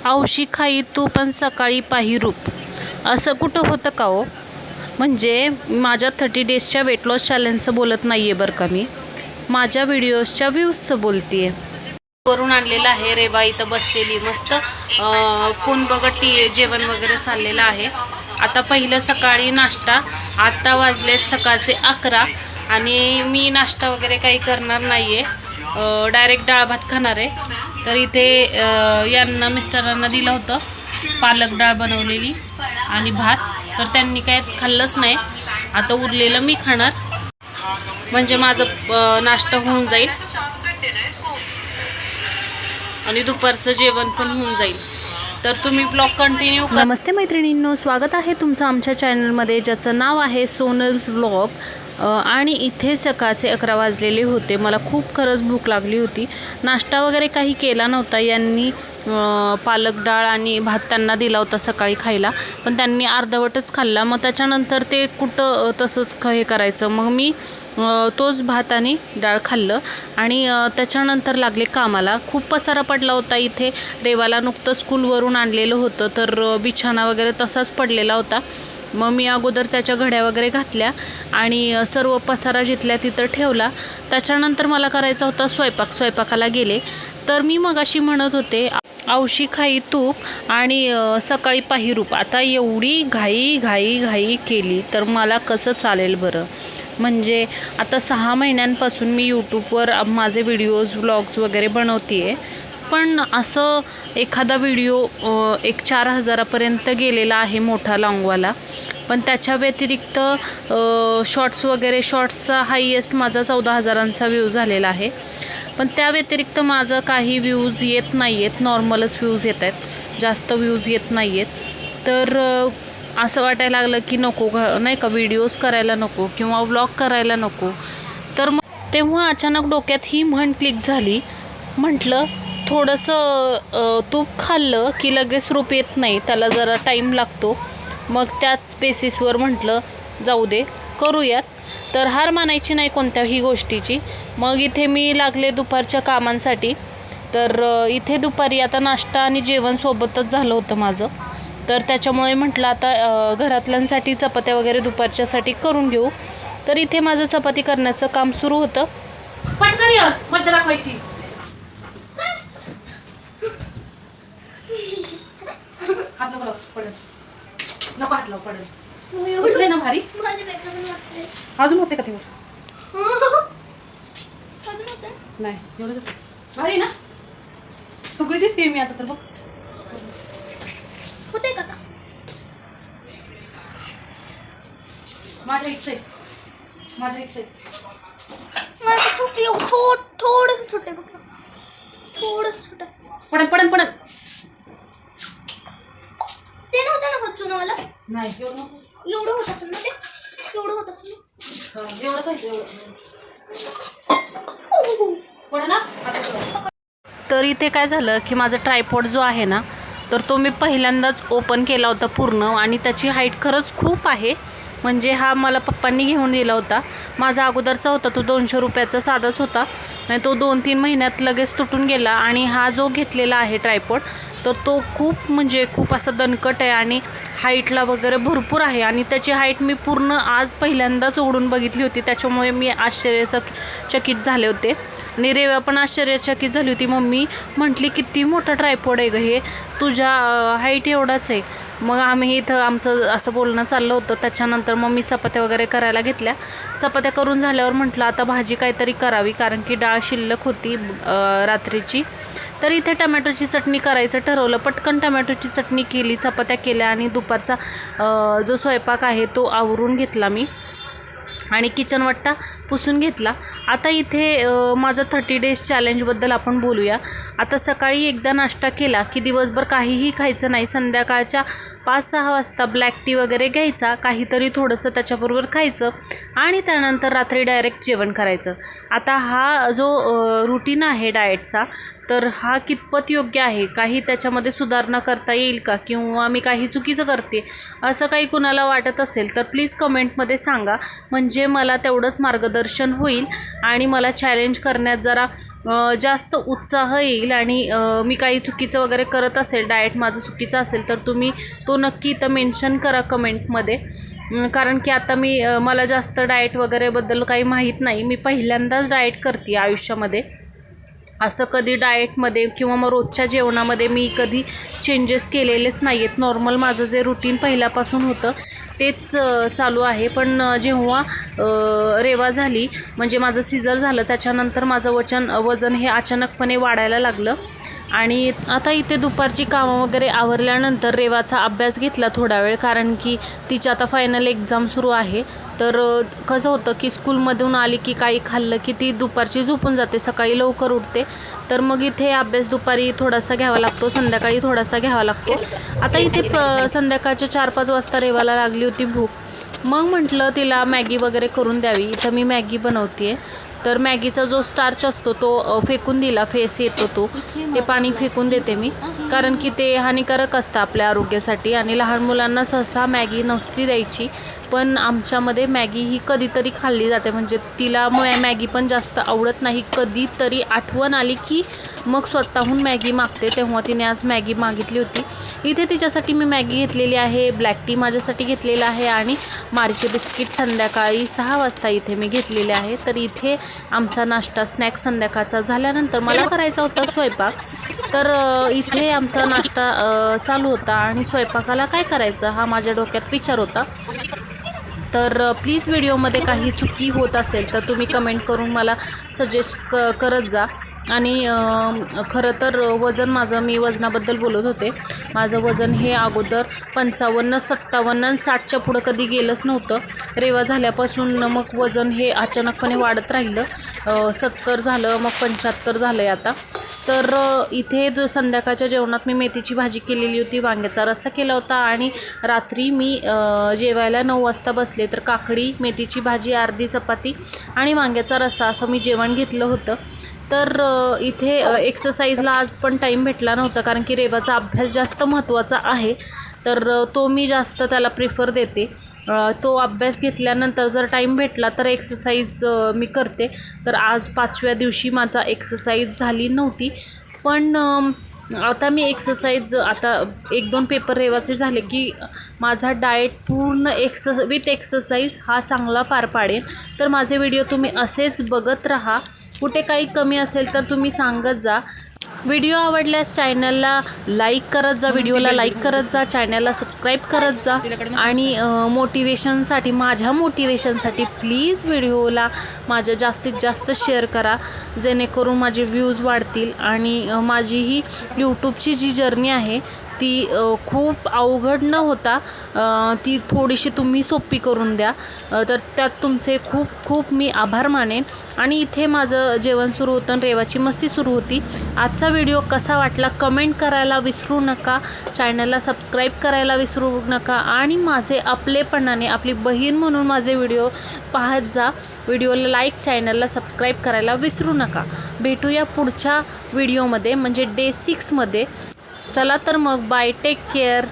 औशी खाई तू पण सकाळी पाही रूप, असं कुठं होतं का हो? म्हणजे माझ्या 30 डेजच्या वेट लॉस चॅलेंजचं बोलत नाही आहे बरं का, मी माझ्या व्हिडिओजच्या व्ह्यूजचं बोलते आहे. वरून आणलेलं आहे. रेबा इथं बसलेली मस्त फोन बघत जेवण वगैरे चाललेलं आहे. आता पहिलं सकाळी नाश्ता. आत्ता वाजलेत सकाळचे 11 आणि मी नाश्ता वगैरे काही करणार नाही आहे, डायरेक्ट डाळ भात खाणार आहे. तर इथे यांना मिस्टरांना दिलं होतं पालक डाळ बनवलेली आणि भात, तर त्यांनी काय खाल्लंच नाही. आता उरलेलं मी खाणार, म्हणजे माझं नाश्ता होऊन जाईल आणि दुपारचं जेवण पण होऊन जाईल. तर तुम्ही ब्लॉग कंटिन्यू करा. नमस्ते मैत्रिणींनो, स्वागत आहे तुमचं आमच्या चॅनलमध्ये, ज्याचं नाव आहे सोनल्स ब्लॉग. आणि इथे सकाळचे 11 वाजलेले होते. मला खूप खरंच भूक लागली होती. नाश्ता वगैरे काही केला नव्हता. यांनी पालक डाळ आणि भात त्यांना दिला होता सकाळी खायला, पण त्यांनी अर्धवटच खाल्ला. मग त्याच्यानंतर ते कुठं तसंच हे करायचं, मग मी तोच भात आणि डाळ खाल्लं आणि त्याच्यानंतर लागले कामाला. खूप पसारा पडला होता इथे. रेवाला नुकतं स्कूलवरून आणलेलं होतं, तर बिछाना वगैरे तसाच पडलेला होता. मग मी अगोदर त्याच्या घड्या वगैरे घातल्या आणि सर्व पसारा जिथल्या तिथं ठेवला. त्याच्यानंतर मला करायचा होता स्वयंपाकाला गेले. तर मी मगाशी म्हणत होते औशी खाई तूप आणि सकाळी पाही रूप. आता एवढी घाई केली तर मला कसं चालेल बरं? म्हणजे आता 6 महिन्यांपासून मी यूट्यूबवर माझे व्हिडिओज व्लॉग्स वगैरे बनवते आहे, पण असं एखादा व्हिडिओ 4,000पर्यंत गेलेला आहे, मोठा लाँगवाला. पण त्याच्या व्यतिरिक्त शॉर्ट्सचा हायेस्ट माझा 14,000चा व्ह्यू झालेला आहे. पण त्या व्यतिरिक्त माझं काही व्ह्यूज येत नाही आहेत, नॉर्मलच व्ह्यूज येत आहेत, जास्त व्ह्यूज येत नाही आहेत. तर असं वाटायला लागलं की नको, नाही का, व्हिडिओज करायला नको किंवा व्लॉग करायला नको. तर मग तेव्हा अचानक डोक्यात ही म्हण क्लिक झाली. म्हटलं थोडंसं तूप खाल्लं की लगेच रूप येत नाही, त्याला जरा टाईम लागतो. मग त्याच बेसिसवर म्हटलं जाऊ दे, करूयात. तर हार मानायची नाही कोणत्याही गोष्टीची. मग इथे मी लागले दुपारच्या कामांसाठी. तर इथे दुपारी आता नाश्ता आणि जेवण सोबतच झालं होतं माझं. तर त्याच्यामुळे म्हटलं आता घरातल्यांसाठी चपात्या वगैरे दुपारच्यासाठी करून घेऊ. तर इथे माझं चपाती करण्याचं काम सुरू होतं. पटकन मज्जा दाखवायची. हात नको पडेल, नको हात लाव पडेल. उचले ना भारी. अजून होते का ते? नाही एवढं भारी ना, सगळी दिसते मी आता. तर बघ होते का? माझ्या एक साईड थोडं छोटे पडत ते नव्हतं ना बच्चू ना मला. नाही एवढं होत असेल ना, ते एवढं होत असेल ना, एवढंच आहे पड ना. तर इथे काय झालं की माझा ट्रायपॉड जो आहे ना, तर तो मी पहिल्यांदाच ओपन केला होता पूर्ण, आणि त्याची हाईट खरंच खूप आहे. म्हणजे हा मला पप्पांनी घेऊन दिला होता. माझा अगोदरचा होता तो 200 रुपयाचा साधाच होता, आणि तो 2-3 महिन्यात लगेच तुटून गेला. आणि हा जो घेतलेला आहे ट्रायपॉड, तर तो खूप असा दणकट आहे आणि हाईटला वगैरे भरपूर आहे. आणि त्याची हाईट मी पूर्ण आज पहिल्यांदाच उघडून बघितली होती, त्याच्यामुळे मी आश्चर्यचकित झाले होते. आणि रेवा पण आश्चर्यचकित झाली होती. मम्मी म्हटली किती मोठा ट्रायपॉड आहे गं हे, तुझ्या हाईट एवढाच आहे. मग आम्ही इथं आमचं असं बोलणं चाललं होतं. त्याच्यानंतर मग मी चपात्या वगैरे करायला घेतल्या. चपात्या करून झाल्यावर म्हटलं आता भाजी काहीतरी करावी, कारण की डाळ शिल्लक होती रात्रीची. तर इथे टमॅटोची चटणी करायचं ठरवलं. पटकन टमॅटोची चटणी केली, चपात्या केल्या आणि दुपारचा जो स्वयंपाक आहे तो आवरून घेतला मी आणि किचन वट्टा पुसून घेतला. आता इथे माझं 30 डेज चॅलेंजबद्दल आपण बोलूया. आता सकाळी एकदा नाश्ता केला की दिवसभर काहीही खायचं नाही. संध्याकाळच्या 5-6 वाजता ब्लॅक टी वगैरे घ्यायचा, काहीतरी थोडंसं त्याच्याबरोबर खायचं आणि त्यानंतर रात्री डायरेक्ट जेवण करायचं. आता हा जो रुटीन आहे डाएटचा, तर हा कितपत योग्य आहे, काही त्याच्यामध्ये सुधारणा करता येईल का, किंवा मी काही चुकीचं करते असं काही कुणाला वाटत असेल तर प्लीज कमेंटमध्ये सांगा. म्हणजे मला तेवढंच मार्गदर्शन होईल आणि मला चॅलेंज करण्यात जरा जास्त उत्साह येईल. आणि मी काही चुकीचं वगैरे करत असेल, डाएट माझं चुकीचं असेल तर तुम्ही तो नक्की इथं मेन्शन करा कमेंटमध्ये. कारण की आता मला जास्त डाएट वगैरेबद्दल काही माहीत नाही. मी पहिल्यांदाच डाएट करते आयुष्यामध्ये. असं कधी डाएटमध्ये किंवा मग रोजच्या जेवणामध्ये मी कधी चेंजेस केलेलेच नाही आहेत. नॉर्मल माझं जे रुटीन पहिल्यापासून होतं तेच चालू आहे. पण जेव्हा रेवा झाली, म्हणजे माझं सिझर झालं, त्याच्यानंतर माझं वजन हे अचानकपणे वाढायला लागलं. आणि आता इथे दुपारची कामं वगैरे आवरल्यानंतर रेवाचा अभ्यास घेतला थोडा वेळ, कारण की तिची आता फायनल एक्झाम सुरू आहे. तर कसं होतं की स्कूलमधून आली की काही खाल्लं की ती दुपारची झोपून जाते, सकाळी लवकर उठते. तर मग इथे अभ्यास दुपारी थोडासा घ्यावा लागतो, संध्याकाळी थोडासा घ्यावा लागतो. आता इथे संध्याकाळच्या 4-5 वाजता रेवाला लागली होती भूक. मग म्हटलं तिला मॅगी वगैरे करून द्यावी. इथं मी मॅगी बनवते. तर मॅगीचा जो स्टार्च असतो तो फेकून दिला, फेस येतो तो, ते पाणी फेकून देते मी, कारण की ते हानिकारक असतं आपल्या आरोग्यासाठी. आणि लहान मुलांना सहसा मॅगी नसती द्यायची, पण आमच्यामध्ये मॅगी ही कधीतरी खाल्ली जाते. म्हणजे तिला मॅगी पण जास्त आवडत नाही. कधीतरी आठवण आली की मग स्वतःहून मॅगी मागते. तेव्हा तिने आज मॅगी मागितली होती. इथे तिच्यासाठी मी मॅगी घेतलेली आहे, ब्लॅक टी माझ्यासाठी घेतलेला आहे आणि मारीचे बिस्किट संध्याकाळी 6 वाजता इथे मी घेतलेले आहे. तर इथे आमचा नाश्ता स्नॅक्स संध्याकाळचा झाल्यानंतर मला करायचा होता स्वयंपाक. तर इथे आमचा नाश्ता चालू होता आणि स्वयंपाकाला काय करायचं हा माझ्या डोक्यात विचार होता. तर प्लीज व्हिडिओमध्ये काही चुकी होत असेल तर तुम्ही कमेंट करून मला सजेस्ट करत जा. आणि खरं तर मी वजनाबद्दल बोलत होते. माझं वजन हे अगोदर 55, 57 आणि 60च्या पुढं कधी गेलंच नव्हतं. रेवा झाल्यापासून मग वजन हे अचानकपणे वाढत राहिलं. 70 झालं, मग 75 झालं आहे आता. तर इथे संध्याकाळच्या जेवणात मी मेथीची भाजी केलेली होती, वांग्याचा रस्सा केला होता आणि रात्री मी जेवायला 9 वाजता बसले तर काकडी, मेथीची भाजी, अर्धी चपाती आणि वांग्याचा रस्सा असं मी जेवण घेतलं होतं. तर इथे एक्सरसाइजला आज पण टाईम भेटला नव्हता, कारण की रेवाचा अभ्यास जास्त महत्त्वाचा आहे. तर तो मी जास्त त्याला प्रिफर देते. तो अभ्यास घेतल्यानंतर जर टाईम भेटला तर एक्सरसाइज मी करते. तर आज 5व्या दिवशी माझा एक्सरसाइज झाली नव्हती. पण आता मी आता 1-2 पेपर रेवाचे झाले की माझा डाएट पूर्ण विथ एक्सरसाइज हा चांगला पार पाडेन. तर माझे व्हिडिओ तुम्ही असेच बघत राहा. कुठे काही कमी असेल तर तुम्ही सांगत जा. व्हिडिओ आवडल्यास चॅनलला लाईक करत जा, व्हिडिओला लाईक करत जा, चॅनलला सबस्क्राईब करत जा. आणि माझ्या मोटिवेशनसाठी प्लीज व्हिडिओला माझ्या जास्तीत जास्त शेअर करा, जेणेकरून माझे व्ह्यूज वाढतील. आणि माझी ही यूट्यूबची जी जर्नी आहे ती खूप अवघड न होता ती थोडीशी तुम्ही सोपी करून द्या. तर त्यात तुमचे खूप खूप मी आभार मानेन. आणि इथे माझं जेवण सुरू होतं आणि रेवाची मस्ती सुरू होती. आजचा व्हिडिओ कसा वाटला कमेंट करायला विसरू नका, चॅनलला सबस्क्राईब करायला विसरू नका आणि माझे आपलेपणाने आपली बहीण म्हणून माझे व्हिडिओ पाहत जा. व्हिडिओला लाईक, चॅनलला सबस्क्राईब करायला विसरू नका. भेटूया पुढच्या व्हिडिओमध्ये, म्हणजे डे 6मध्ये. चला तर मग बाय, टेक केअर.